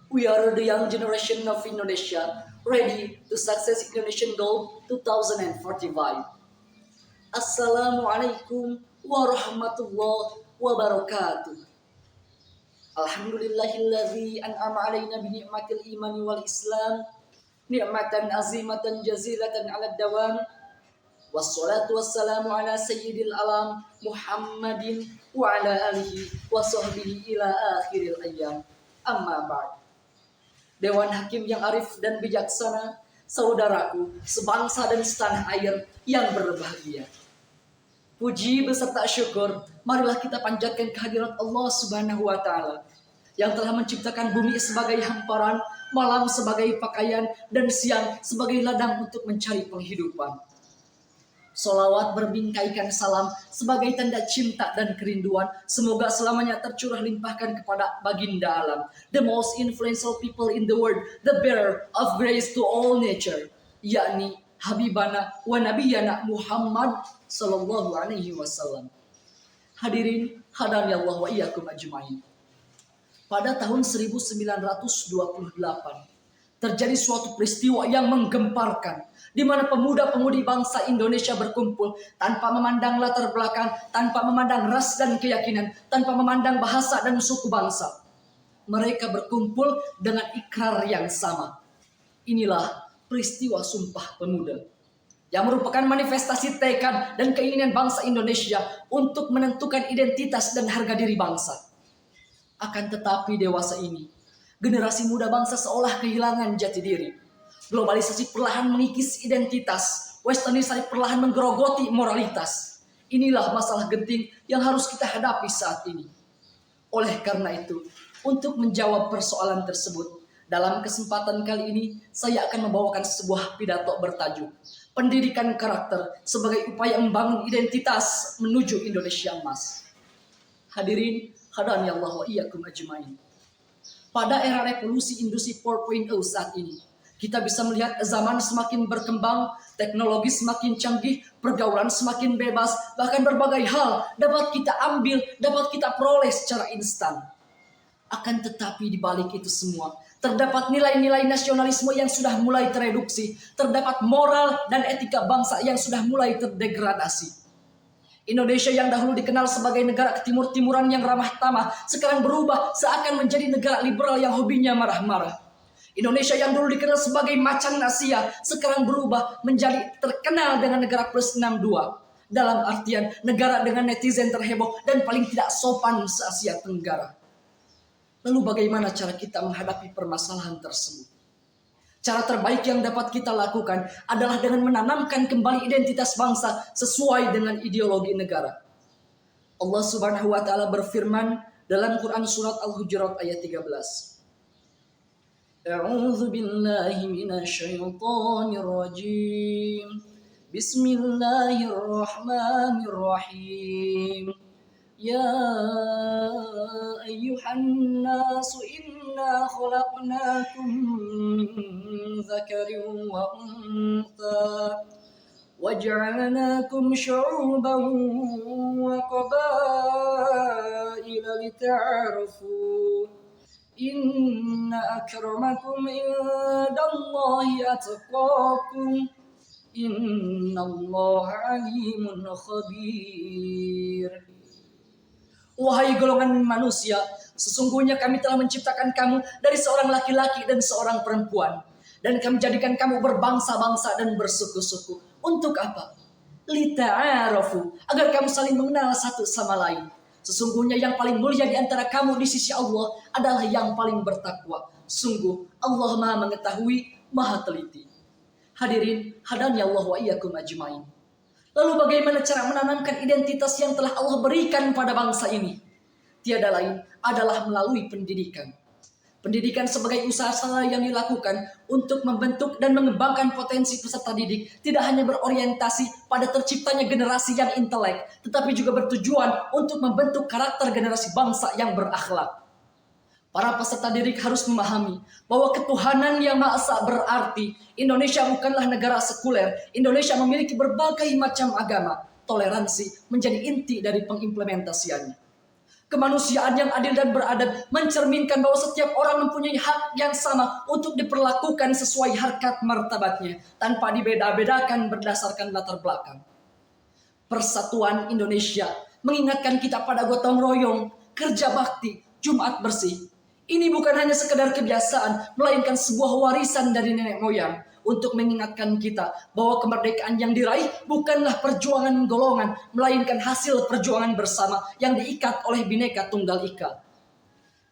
We are the young generation of Indonesia, ready to success Indonesian goal 2045. Assalamualaikum warahmatullahi wabarakatuh. Alhamdulillahilladzi an'ama alaina bi ni'matil imani wal islam, ni'matan azimatan jazilatan 'ala dawam. Wassalatu wassalamu ala sayyidil alam Muhammadin wa ala alihi wa sahbihi ila akhiril ayyam. Amma ba'd. Dewan Hakim yang arif dan bijaksana, saudaraku sebangsa dan setanah air yang berbahagia. Puji beserta syukur, marilah kita panjatkan kehadirat Allah Subhanahu wa Ta'ala yang telah menciptakan bumi sebagai hamparan, malam sebagai pakaian, dan siang sebagai ladang untuk mencari penghidupan. Solawat berbingkaikan salam sebagai tanda cinta dan kerinduan. Semoga selamanya tercurah limpahkan kepada baginda alam, the most influential people in the world, the bearer of grace to all nature, yakni Habibana wa Nabiyana Muhammad sallallahu alaihi wasallam. Hadirin hadani Allah wa iyyakum ajmain. Pada tahun 1928 terjadi suatu peristiwa yang menggemparkan, di mana pemuda-pemudi bangsa Indonesia berkumpul tanpa memandang latar belakang, tanpa memandang ras dan keyakinan, tanpa memandang bahasa dan suku bangsa. Mereka berkumpul dengan ikrar yang sama. Inilah peristiwa Sumpah Pemuda, yang merupakan manifestasi tekad dan keinginan bangsa Indonesia untuk menentukan identitas dan harga diri bangsa. Akan tetapi dewasa ini, generasi muda bangsa seolah kehilangan jati diri. Globalisasi perlahan mengikis identitas, westernisasi perlahan menggerogoti moralitas. Inilah masalah genting yang harus kita hadapi saat ini. Oleh karena itu, untuk menjawab persoalan tersebut, dalam kesempatan kali ini saya akan membawakan sebuah pidato bertajuk Pendidikan Karakter sebagai upaya membangun identitas menuju Indonesia Emas. Hadirin hadani Allah wa iyyakum ajmain. Pada era revolusi industri 4.0 saat ini, kita bisa melihat zaman semakin berkembang, teknologi semakin canggih, pergaulan semakin bebas, bahkan berbagai hal dapat kita ambil, dapat kita peroleh secara instan. Akan tetapi di balik itu semua, terdapat nilai-nilai nasionalisme yang sudah mulai tereduksi, terdapat moral dan etika bangsa yang sudah mulai terdegradasi. Indonesia yang dahulu dikenal sebagai negara ketimur-timuran yang ramah tamah, sekarang berubah seakan menjadi negara liberal yang hobinya marah-marah. Indonesia yang dulu dikenal sebagai macan Asia, sekarang berubah menjadi terkenal dengan negara plus 62. Dalam artian negara dengan netizen terheboh dan paling tidak sopan se-Asia Tenggara. Lalu bagaimana cara kita menghadapi permasalahan tersebut? Cara terbaik yang dapat kita lakukan adalah dengan menanamkan kembali identitas bangsa sesuai dengan ideologi negara. Allah Subhanahu wa Ta'ala berfirman dalam Quran surat Al-Hujurat ayat 13. A'udzu billahi minasyaitonir rajim. Bismillahirrahmanirrahim. Ya ayyuhan nasu inna khalaqnakum min dzakarin wa untha waj'alnakum syu'uban wa qabaila lita'arafu inna akramakum indallahi atqakum innallaha alimun khabir. Wahai golongan manusia, sesungguhnya kami telah menciptakan kamu dari seorang laki-laki dan seorang perempuan. Dan kami jadikan kamu berbangsa-bangsa dan bersuku-suku. Untuk apa? Lita'arafu, agar kamu saling mengenal satu sama lain. Sesungguhnya yang paling mulia di antara kamu di sisi Allah adalah yang paling bertakwa. Sungguh Allah Maha mengetahui, Maha teliti. Hadirin, hadani Allah wa iyyakum ajmain. Lalu bagaimana cara menanamkan identitas yang telah Allah berikan pada bangsa ini? Tiada lain adalah melalui pendidikan. Pendidikan sebagai usaha yang dilakukan untuk membentuk dan mengembangkan potensi peserta didik tidak hanya berorientasi pada terciptanya generasi yang intelek, tetapi juga bertujuan untuk membentuk karakter generasi bangsa yang berakhlak. Para peserta didik harus memahami bahwa ketuhanan yang Maha Esa berarti Indonesia bukanlah negara sekuler. Indonesia memiliki berbagai macam agama. Toleransi menjadi inti dari pengimplementasiannya. Kemanusiaan yang adil dan beradab mencerminkan bahwa setiap orang mempunyai hak yang sama untuk diperlakukan sesuai harkat martabatnya tanpa dibeda-bedakan berdasarkan latar belakang. Persatuan Indonesia mengingatkan kita pada gotong royong, kerja bakti, Jumat bersih. Ini bukan hanya sekedar kebiasaan, melainkan sebuah warisan dari nenek moyang untuk mengingatkan kita bahwa kemerdekaan yang diraih bukanlah perjuangan golongan, melainkan hasil perjuangan bersama yang diikat oleh Bhinneka Tunggal Ika.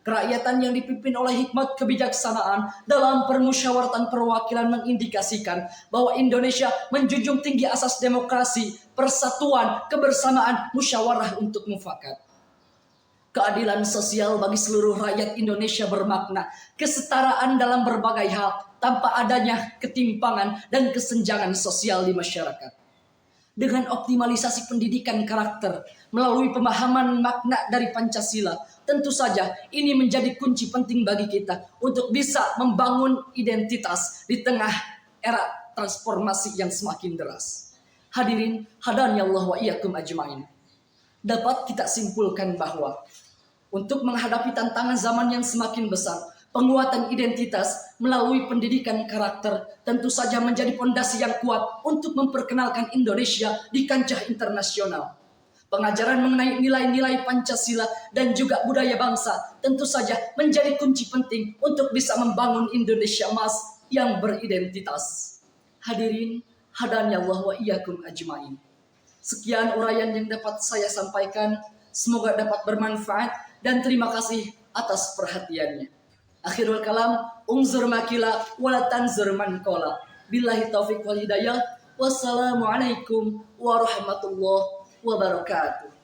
Kerakyatan yang dipimpin oleh hikmat kebijaksanaan dalam permusyawaratan perwakilan mengindikasikan bahwa Indonesia menjunjung tinggi asas demokrasi, persatuan, kebersamaan, musyawarah untuk mufakat. Keadilan sosial bagi seluruh rakyat Indonesia bermakna kesetaraan dalam berbagai hal tanpa adanya ketimpangan dan kesenjangan sosial di masyarakat. Dengan optimalisasi pendidikan karakter melalui pemahaman makna dari Pancasila, tentu saja ini menjadi kunci penting bagi kita untuk bisa membangun identitas di tengah era transformasi yang semakin deras. Hadirin, hadani Allah wa iyyakum ajmain. Dapat kita simpulkan bahwa untuk menghadapi tantangan zaman yang semakin besar, penguatan identitas melalui pendidikan karakter tentu saja menjadi fondasi yang kuat untuk memperkenalkan Indonesia di kancah internasional. Pengajaran mengenai nilai-nilai Pancasila dan juga budaya bangsa tentu saja menjadi kunci penting untuk bisa membangun Indonesia emas yang beridentitas. Hadirin, hadani Allah wa iyyakum ajmain. Sekian uraian yang dapat saya sampaikan. Semoga dapat bermanfaat dan terima kasih atas perhatiannya. Akhirul kalam, unzur makila wala tanzur man qala. Billahi taufiq wal hidayah. Wassalamualaikum warahmatullahi wabarakatuh.